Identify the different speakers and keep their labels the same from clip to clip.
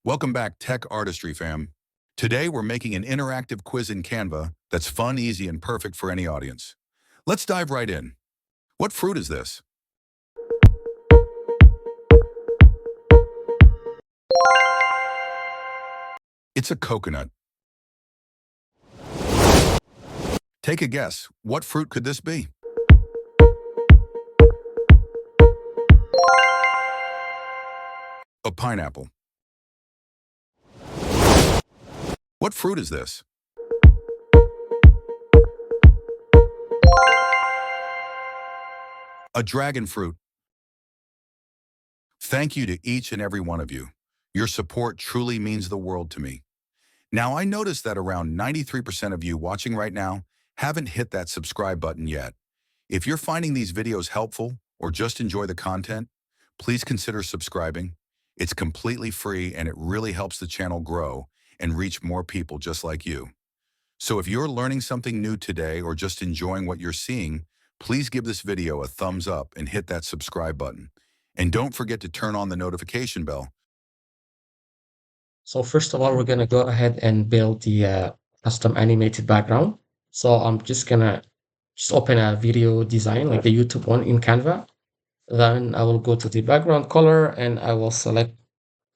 Speaker 1: Welcome back, Tech Artistry fam. Today we're making an interactive quiz in Canva that's fun, easy, and perfect for any audience. Let's dive right in. What fruit is this? It's a coconut. Take a guess. What fruit could this be? A pineapple. What fruit is this? A dragon fruit. Thank you to each and every one of you. Your support truly means the world to me. Now, I noticed that around 93% of you watching right now haven't hit that subscribe button yet. If you're finding these videos helpful or just enjoy the content, please consider subscribing. It's completely free and it really helps the channel grow and reach more people just like you. So if you're learning something new today or just enjoying what you're seeing, please give this video a thumbs up and hit that subscribe button. And don't forget to turn on the notification bell.
Speaker 2: So first of all, we're gonna go ahead and build the custom animated background. So I'm just gonna open a video design like the YouTube one in Canva. Then I will go to the background color and I will select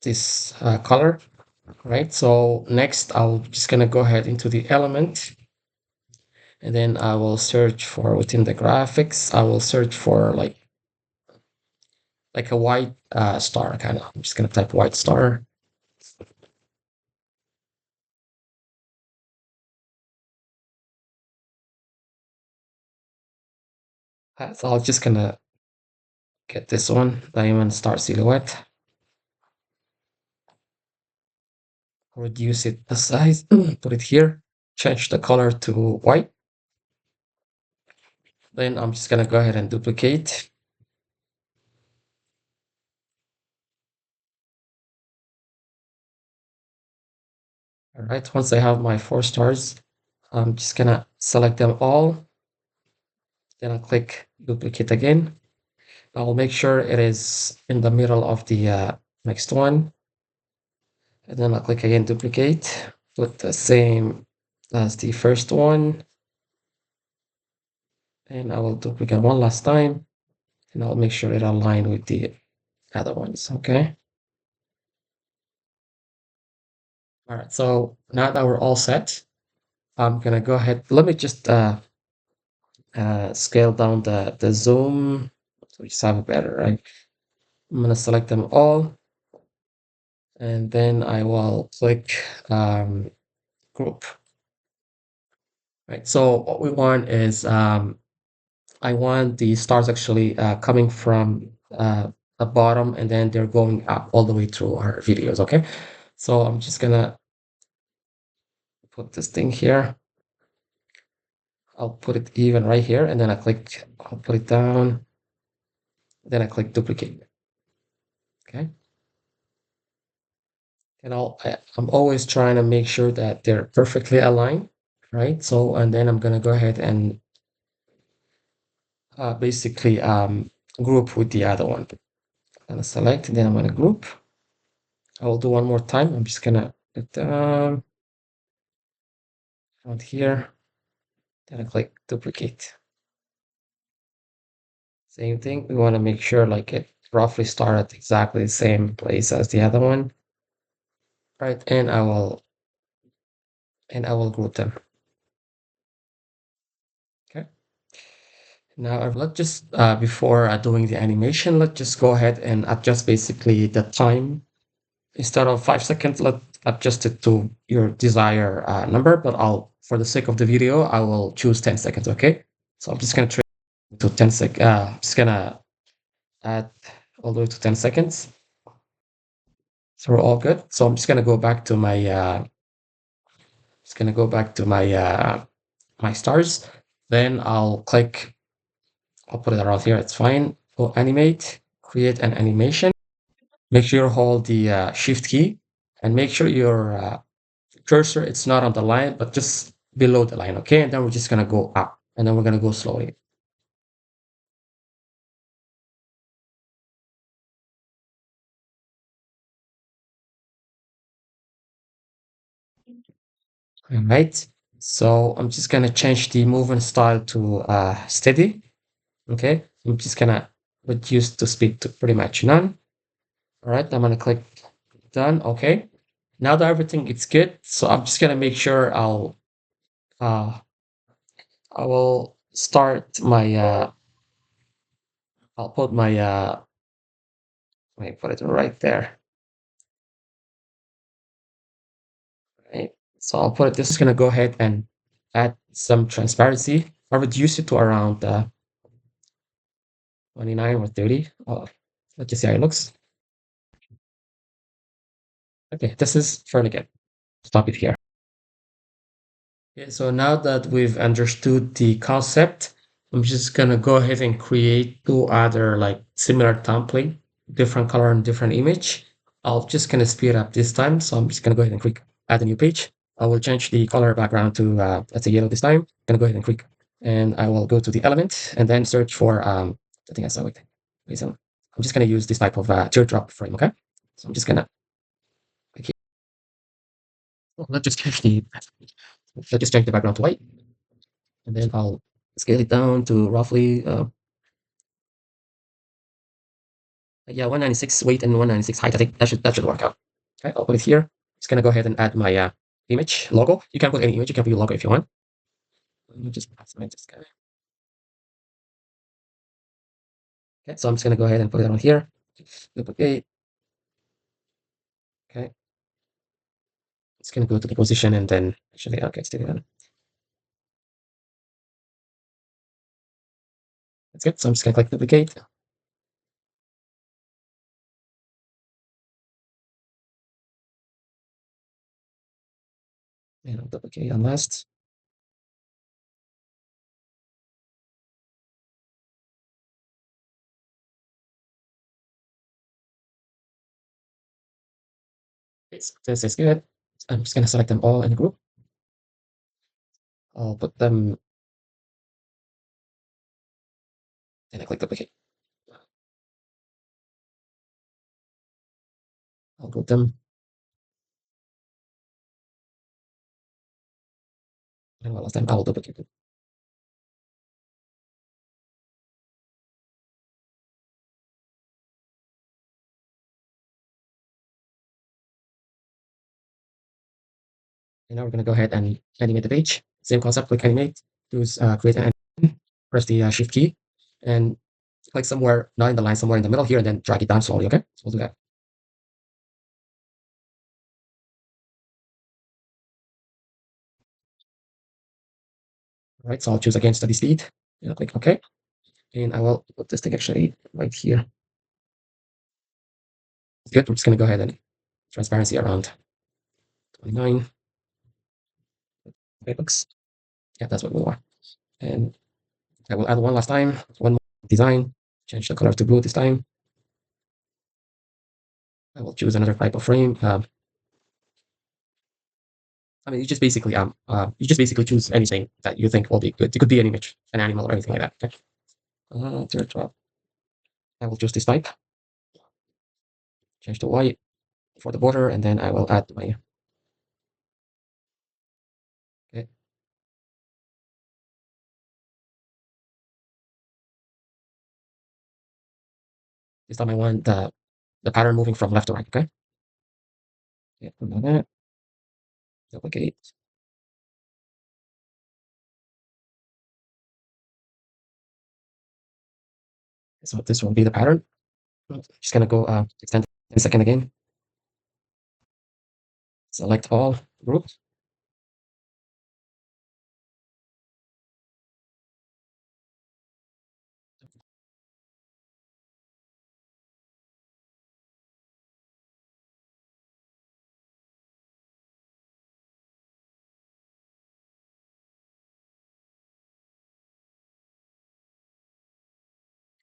Speaker 2: this color, right? So next I'll just gonna go ahead into the element and then I will search for within the graphics, I will search for like a white star kind of. I'm just gonna type white star. So I'm just gonna get this one, diamond star silhouette. Reduce it the size, put it here, change the color to white. Then I'm just gonna go ahead and duplicate. All right, once I have my 4 stars, I'm just gonna select them all. Then I'll click duplicate again. I'll make sure it is in the middle of the next one. And then I'll click again, duplicate, put the same as the first one. And I will duplicate one last time. And I'll make sure it align with the other ones, okay? All right, so now that we're all set, I'm gonna go ahead. Let me just scale down the zoom so we just have it better, right? I'm gonna select them all, and then I will click group. Right. So what we want is I want the stars actually coming from the bottom, and then they're going up all the way through our videos. Okay. So I'm just gonna put this thing here. I'll put it even right here, and then I'll put it down. Then I click duplicate. Okay. And I'm always trying to make sure that they're perfectly aligned, right? So, and then I'm gonna go ahead and basically group with the other one. I'm gonna select, and then I'm gonna group. I will do one more time. I'm just gonna put down out here. Then I click duplicate. Same thing. We want to make sure like it roughly start at exactly the same place as the other one, right? And I will group them. Okay. Now let's just before doing the animation, let's just go ahead and adjust basically the time. Instead of 5 seconds, let's adjust it to your desired number. But for the sake of the video, I will choose 10 seconds. Okay. So I'm just gonna try to 10 sec. Just gonna add all the way to 10 seconds. So we're all good. So I'm just gonna go back to my my stars. Then I'll put it around here. It's fine. Go animate, create an animation. Make sure you hold the shift key and make sure your cursor, it's not on the line, but just below the line. Okay. And then we're just gonna go up and then we're gonna go slowly. All right. So I'm just gonna change the movement style to steady. Okay. I'm just gonna reduce the speed to pretty much none. All right. I'm gonna click done. Okay. Now that everything is good, so I'm just gonna make sure uh I will start my I'll put my let me put it right there. Right. So I'll put it. This is gonna go ahead and add some transparency. I'll reduce it to around 29 or 30. Let's just see how it looks. Okay, this is fairly good. Stop it here. Okay, so now that we've understood the concept, I'm just gonna go ahead and create two other like similar template, different color and different image. I'll just gonna speed up this time. So I'm just gonna go ahead and click add a new page. I will change the color background to let's say yellow this time. Gonna go ahead and click and I will go to the element and then search for I think I saw it. So I'm just gonna use this type of teardrop frame, okay? So I'm just gonna click here. Let's just change the background to white. And then I'll scale it down to roughly yeah, 196 weight and 196 height. I think that should work out. Okay, I'll put it here. Just gonna go ahead and add my image logo. You can put any image. You can put your logo if you want. Let me just select this guy. Okay, so I'm just gonna go ahead and put it on here. Duplicate. Okay, it's gonna go to the position and then actually okay, it's still that's good. So I'm just gonna click duplicate and I'll duplicate on last. This is good. I'm just gonna select them all in a group. I'll put them and I click duplicate. I'll group them and one last time I'll duplicate them. And now we're going to go ahead and animate the page. Same concept, click animate, choose create an animation, press the shift key, and click somewhere, not in the line, somewhere in the middle here, and then drag it down slowly, okay? So we'll do that. All right, so I'll choose again study speed, and I'll click OK. And I will put this thing actually right here. Good, we're just going to go ahead and transparency around 29. Okay, looks, yeah, that's what we want. And I will add one last time, one more design, change the color to blue this time. I will choose another type of frame. I mean, you just basically choose anything that you think will be good. It could be an image, an animal, or anything like that. Okay. Teardrop. I will choose this type. Change to white for the border, and then I will add my. Okay. This time I want the pattern moving from left to right. Okay. Yeah, like that. Duplicate. So this will be the pattern. Just gonna go extend 10 seconds again. Select all groups.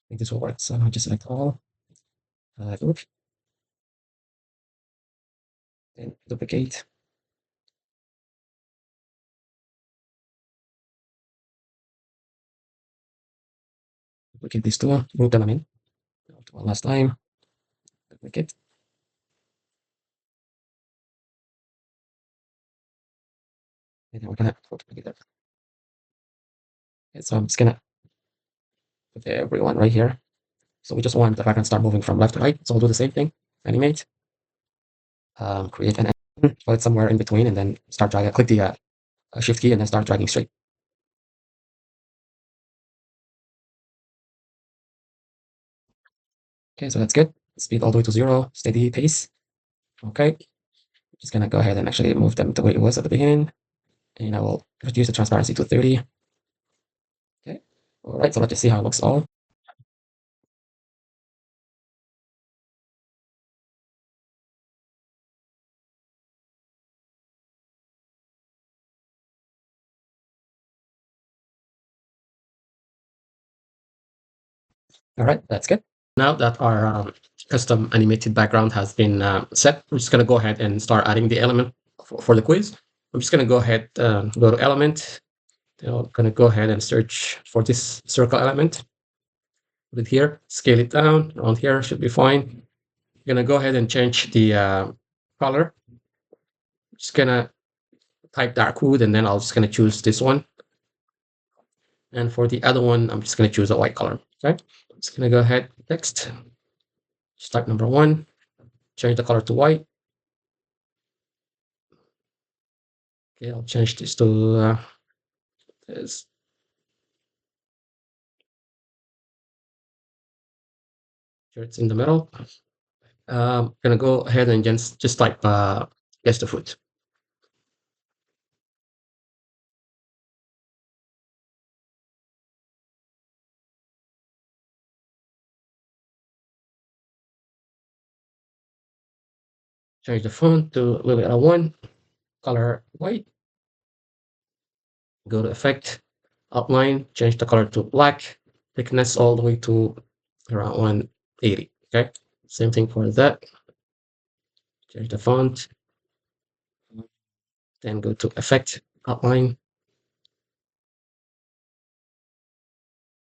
Speaker 2: I think this will work. So I'll just select all groups and duplicate. Duplicate these two. Group them in. One last time. Duplicate. And then we're gonna put it together. Okay, so I'm just gonna put everyone right here. So we just want the background start moving from left to right. So we'll do the same thing. Animate, create an animation, put it somewhere in between, and then start dragging. Click the shift key and then start dragging straight. Okay, so that's good. Speed all the way to 0, steady pace. Okay, just gonna go ahead and actually move them the way it was at the beginning. And I will reduce the transparency to 30. Okay, all right, so let's just see how it looks all. All right, that's good. Now that our custom animated background has been set, we're just gonna go ahead and start adding the element for the quiz. I'm just gonna go ahead, go to element. I'm gonna go ahead and search for this circle element. Put it here, scale it down, around here should be fine. I'm gonna go ahead and change the color. Just gonna type dark wood, and then I'll just gonna choose this one. And for the other one, I'm just gonna choose a white color. Okay, I'm just gonna go ahead, text, just type number 1, change the color to white. Okay, I'll change this to this. Sure, it's in the middle. Gonna go ahead and just type guess the food. Change the font to Lily 1, color white. Go to effect, outline, change the color to black, thickness all the way to around 180. Okay, same thing for that. Change the font, then go to effect, outline.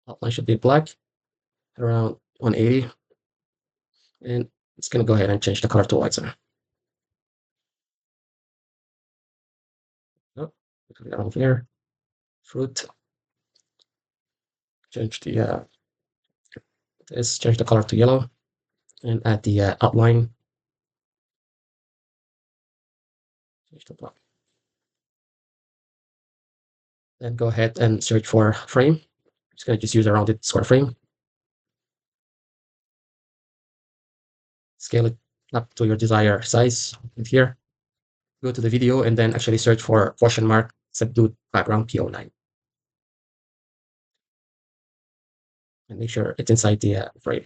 Speaker 2: Outline should be black, around 180. And it's gonna go ahead and change the color to white. So, oh, around here, fruit. Change the change the color to yellow, and add the outline. Change the black. Then go ahead and search for frame. Just gonna use a rounded square frame. Scale it up to your desired size right here. Go to the video and then actually search for question mark subdued background PO9. And make sure it's inside the frame.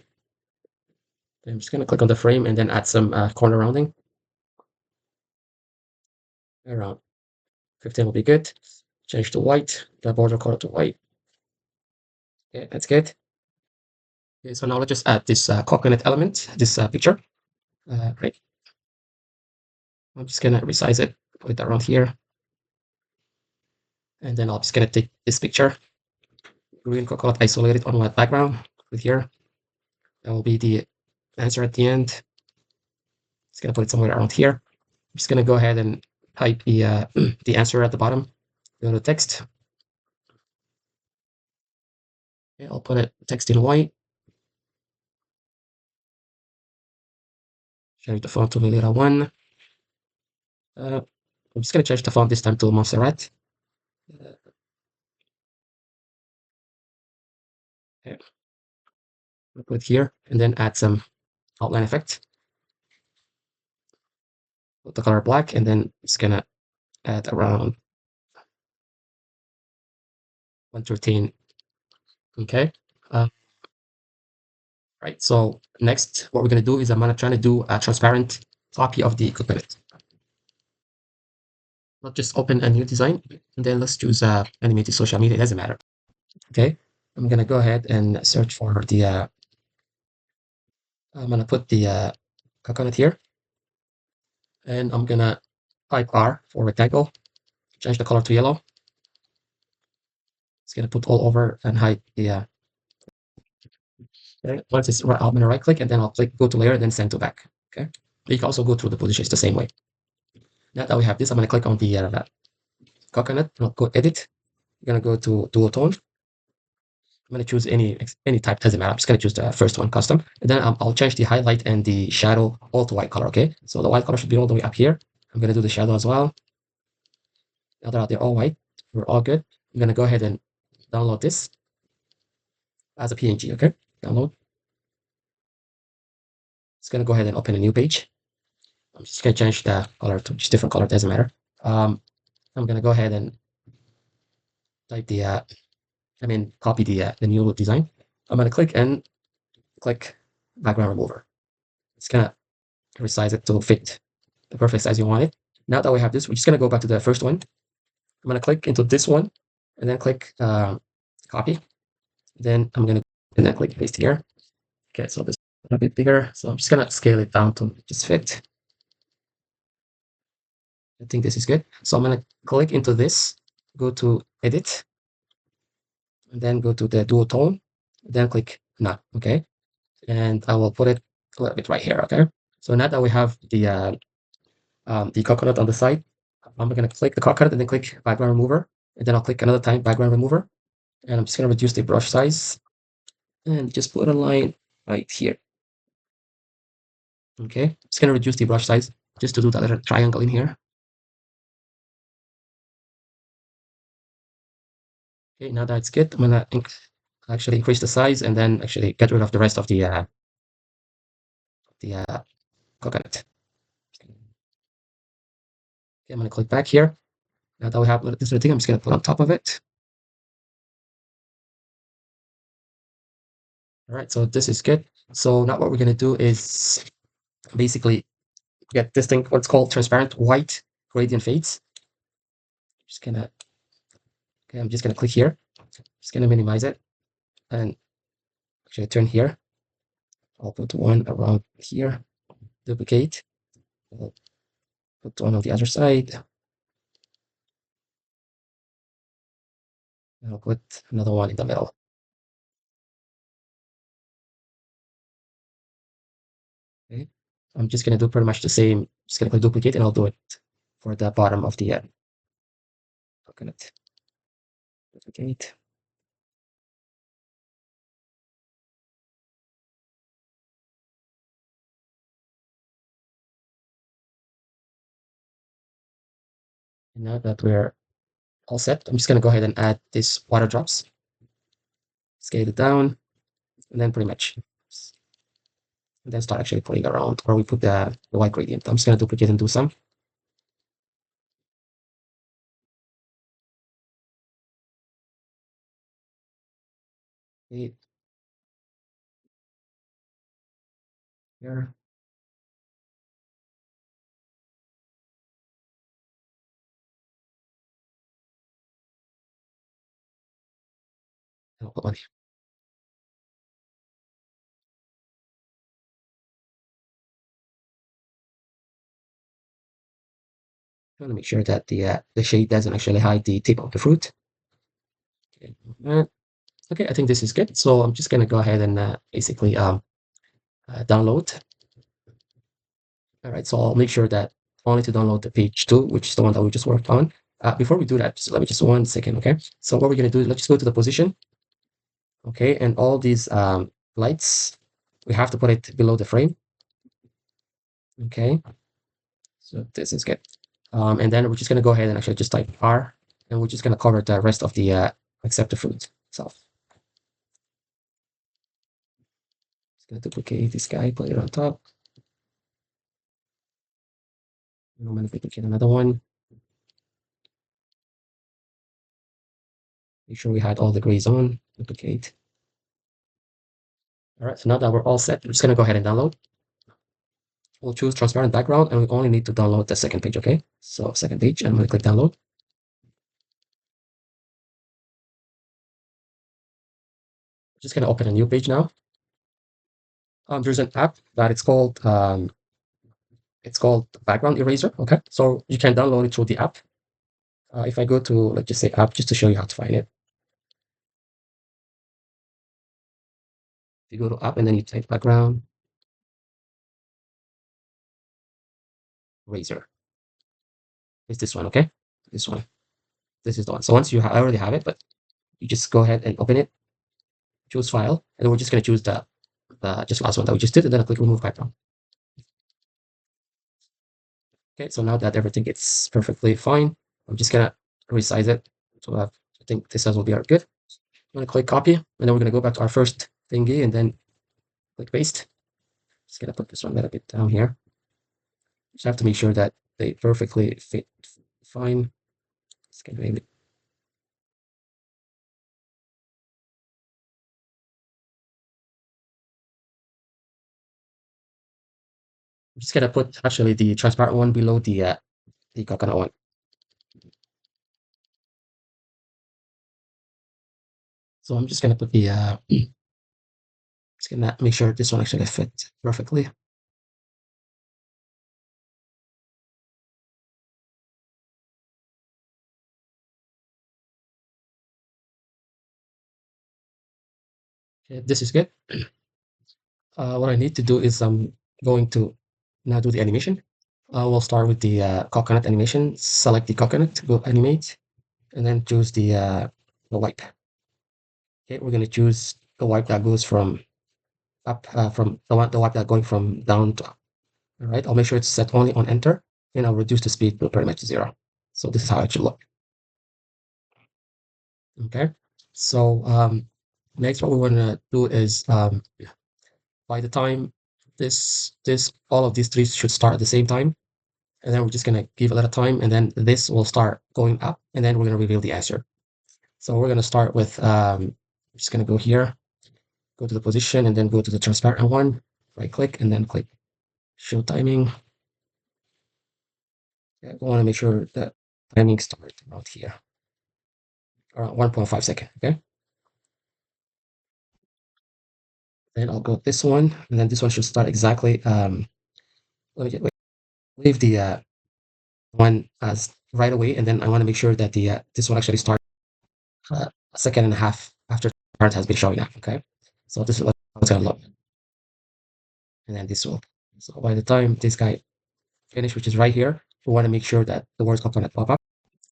Speaker 2: I'm just gonna click on the frame and then add some corner rounding. Around 15 will be good. Change to white, the border color to white. Okay, that's good. Okay, so now let's just add this coconut element, this picture. Right. I'm just gonna resize it, put it around here. And then I'm just gonna take this picture, green coconut isolated on white background with here. That will be the answer at the end. Just gonna put it somewhere around here. I'm just gonna go ahead and type the the answer at the bottom. Go to text. Okay, I'll put it text in white. Change the font to Lilira 1. I'm just gonna change the font this time to Montserrat. Okay. I'll put it here and then add some outline effect. Put the color black, and then it's gonna add around 113. Okay. Right. So next, what we're gonna do is I'm gonna try to do a transparent copy of the coconut. Not just open a new design, and then let's choose animated social media. It doesn't matter. Okay. I'm gonna go ahead and search for the. I'm gonna put the coconut here, and I'm gonna type R for rectangle. Change the color to yellow. It's gonna put all over and hide the. Okay. Once it's right, I'm gonna right click and then I'll click go to layer and then send to back. Okay. You can also go through the positions the same way. Now that we have this, I'm gonna click on the coconut. I'll go edit. I'm gonna go to dual tone. I'm gonna choose any type, doesn't matter. I'm just gonna choose the first one, custom. And then I'll change the highlight and the shadow all to white color, okay? So the white color should be all the way up here. I'm gonna do the shadow as well. Now that they're all white, we're all good. I'm gonna go ahead and download this as a PNG, okay? Download. It's gonna go ahead and open a new page. I'm just gonna change the color to just different color, doesn't matter. I'm gonna go ahead and type copy the new design. I'm gonna click background remover. It's gonna resize it to fit the perfect size you want it. Now that we have this, we're just gonna go back to the first one. I'm gonna click into this one and then click copy. Then I'm gonna and then click paste here. Okay, so this is a bit bigger. So I'm just gonna scale it down to just fit. I think this is good. So I'm gonna click into this, go to edit, and then go to the dual tone, then click none. Okay, and I will put it a little bit right here. Okay, so now that we have the coconut on the side, I'm gonna click the coconut and then click background remover, and then I'll click another time background remover, and I'm just gonna reduce the brush size and just put a line right here. Okay, just gonna reduce the brush size just to do that little triangle in here. Okay, now that it's good, I'm gonna actually increase the size and then actually get rid of the rest of the coconut. Okay, I'm gonna click back here. Now that we have this little thing, I'm just gonna put on top of it. All right, so this is good. So now what we're gonna do is basically get this thing, what's called transparent white gradient fades. Just gonna, okay, I'm just gonna click here. Just gonna minimize it and actually turn here. I'll put one around here, duplicate. I'll put one on the other side. And I'll put another one in the middle. Okay. I'm just gonna do pretty much the same. Just gonna click duplicate and I'll do it for the bottom of the coconut. Duplicate. And now that we're all set, I'm just gonna go ahead and add this water drops. Scale it down, and then pretty much, and then start actually putting around where we put the white gradient. I'm just gonna duplicate and do some. Okay, here. And I'll put one here. I want to make sure that the shade doesn't actually hide the tip of the fruit. Okay, okay, I think this is good. So I'm just gonna go ahead and basically download. All right, so I'll make sure that only to download the page 2, which is the one that we just worked on. Before we do that, just let me just 1 second, okay? So what we're gonna do, let's just go to the position, okay? And all these lights, we have to put it below the frame, okay? So this is good. And then we're just gonna go ahead and actually just type R, and we're just gonna cover the rest of the except the fruit itself. Just gonna duplicate this guy, put it on top. And I'm gonna duplicate another one. Make sure we had all the grays on, duplicate. All right, so now that we're all set, we're just gonna go ahead and download. We'll choose transparent background and we only need to download the second page, okay? So second page, I'm gonna click download. Just gonna open a new page now. There's an app that it's called Background Eraser, okay? So you can download it through the app. If I go to, let's just say app, just to show you how to find it. You go to app and then you type background eraser. It's this one, okay? This one. this is the one. So once you already have it, but you just go ahead and open it, choose file, and then we're just going to choose the just last one that we just did, and then I click remove background. Okay, so now that everything is perfectly fine, I'm just gonna resize it. So I think this size will be good. I'm gonna click copy, and then we're gonna go back to our first thingy, and then click paste. Just gonna put this one a little bit down here. Just have to make sure that they perfectly fit fine. Just gonna maybe I'm just gonna put actually the transparent one below the coconut one. So I'm just gonna put the just gonna make sure this one actually fit perfectly. Okay, this is good. What I need to do is I'm going to now do the animation. We'll start with the coconut animation. Select the coconut, go animate, and then choose the wipe. Okay, we're gonna choose the wipe that goes from up from the wipe that going from down to up. All right, I'll make sure it's set only on enter, and I'll reduce the speed to pretty much 0. So this is how it should look. Okay, so next what we want to do is by the time this all of these three should start at the same time, and then we're just gonna give a little time, and then this will start going up, and then we're gonna reveal the answer. So we're gonna start with just gonna go here, go to the position, and then go to the transparent one, right click, and then click show timing. Yeah, we want to make sure that timing starts around here, around 1.5 seconds. Okay, then I'll go this one, and then this one should start exactly. Let me wait, leave the one as right away, and then I want to make sure that the this one actually starts a second and a half after the part has been showing up. Okay, so this is what it's gonna look, and then this will. So by the time this guy finish, which is right here, we want to make sure that the words coconut pop up.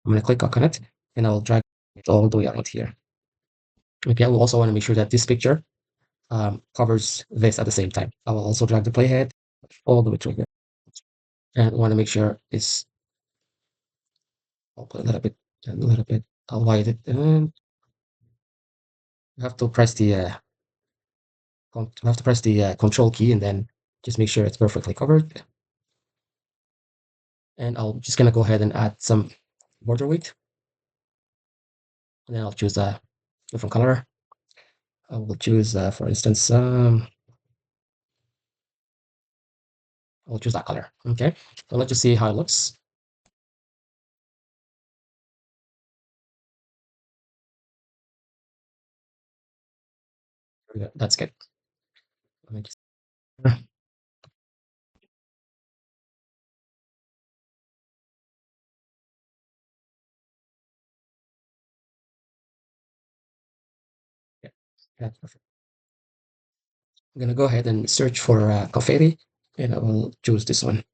Speaker 2: I'm going to click coconut, and I'll drag it all the way around here. Okay, I will also want to make sure that this picture covers this at the same time. I will also drag the playhead all the way through here, and want to make sure it's. I'll put a little bit, a little bit. I'll widen it, and you have to press the control key, and then just make sure it's perfectly covered. And I'm just gonna go ahead and add some border weight, and then I'll choose a different color. I will choose, for instance, I'll choose that color. Okay, so let's just see how it looks. That's good. Let me just, yeah, that's perfect. I'm gonna go ahead and search for confetti, and I will choose this one,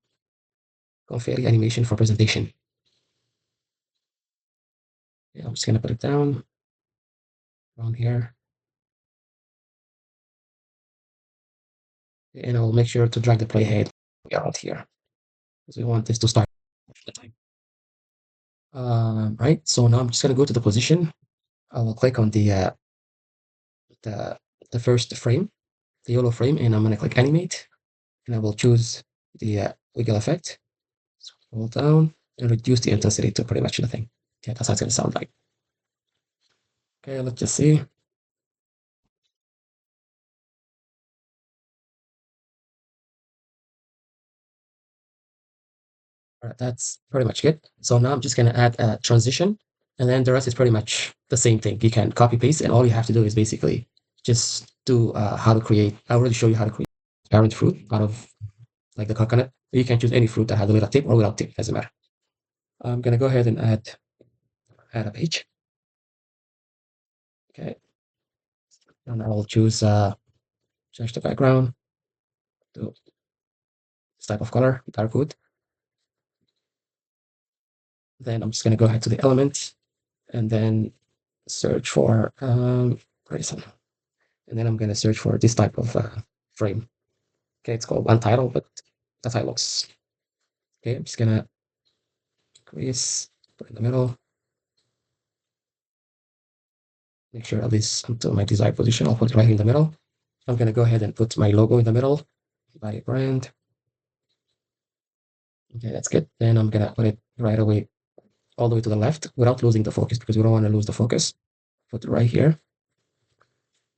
Speaker 2: confetti animation for presentation. Yeah, I'm just gonna put it down around here, and I'll make sure to drag the playhead around here because we want this to start the time. Right. So now I'm just gonna go to the position. I will click on the the first frame, the yellow frame, and I'm gonna click animate, and I will choose the wiggle effect. Scroll down and reduce the intensity to pretty much nothing. Okay, that's how it's gonna sound like. Okay, let's just see. All right, that's pretty much good. So now I'm just gonna add a transition, and then the rest is pretty much the same thing. You can copy paste, and all you have to do is basically just do how to create. I already show you how to create parent fruit out of like the coconut. You can choose any fruit that has a little tip or without tip, doesn't matter. I'm gonna go ahead and add a page. Okay, and I'll choose change the background to this type of color, dark wood. Then I'm just gonna go ahead to the element. and then search for reason. And then I'm gonna search for this type of frame. Okay, it's called untitled, but that's how it looks. Okay, I'm just gonna crease, put in the middle. Make sure at least until my desired position, I'll put it right in the middle. I'm gonna go ahead and put my logo in the middle, by brand. Okay, that's good. Then I'm gonna put it right away, all the way to the left without losing the focus because we don't want to lose the focus. Put it right here.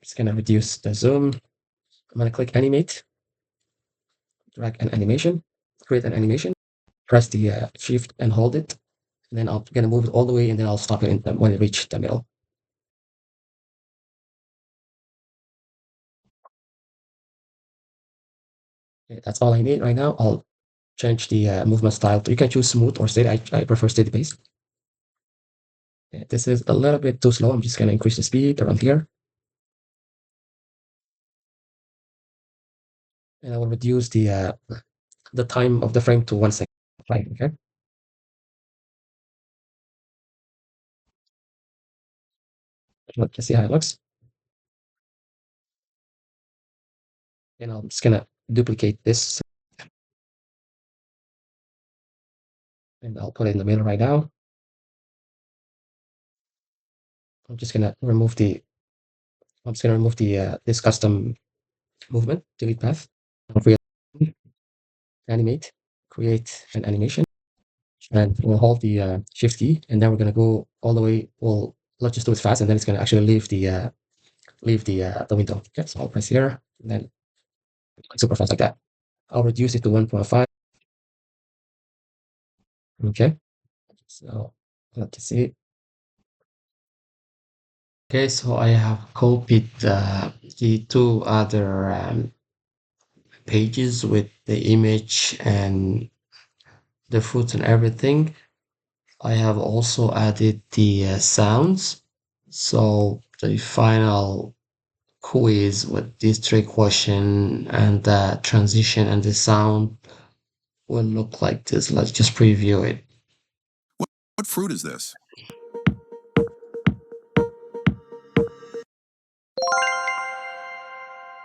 Speaker 2: Just gonna reduce the zoom. I'm gonna click animate, drag an animation, create an animation, press the shift and hold it. And then I'm gonna move it all the way and then I'll stop it when it reaches the middle. Okay, that's all I need right now. I'll change the movement style. You can choose smooth or steady. I prefer steady pace. Okay, this is a little bit too slow. I'm just gonna increase the speed around here. And I will reduce the time of the frame to 1 second. Right, okay. Let's see how it looks. And I'm just gonna duplicate this and I'll put it in the middle right now. I'm just gonna remove the this custom movement, delete path, create, animate, create an animation, and we'll hold the shift key, and then we're gonna go all the way. Let's just do it fast, and then it's gonna actually leave the window. Okay, so I'll press here, and then super fast like that. I'll reduce it to 1.5. Okay, so let's see. Okay, so I have copied the two other pages with the image and the fruits and everything. I have also added the sounds. So the final quiz with this trick question and the transition and the sound will look like this. Let's just preview it.
Speaker 1: What fruit is this?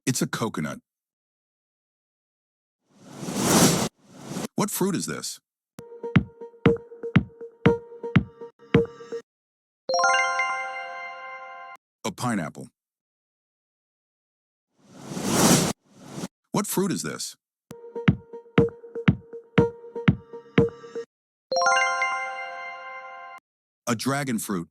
Speaker 1: It's a coconut. What fruit is this? A pineapple. What fruit is this? A dragon fruit.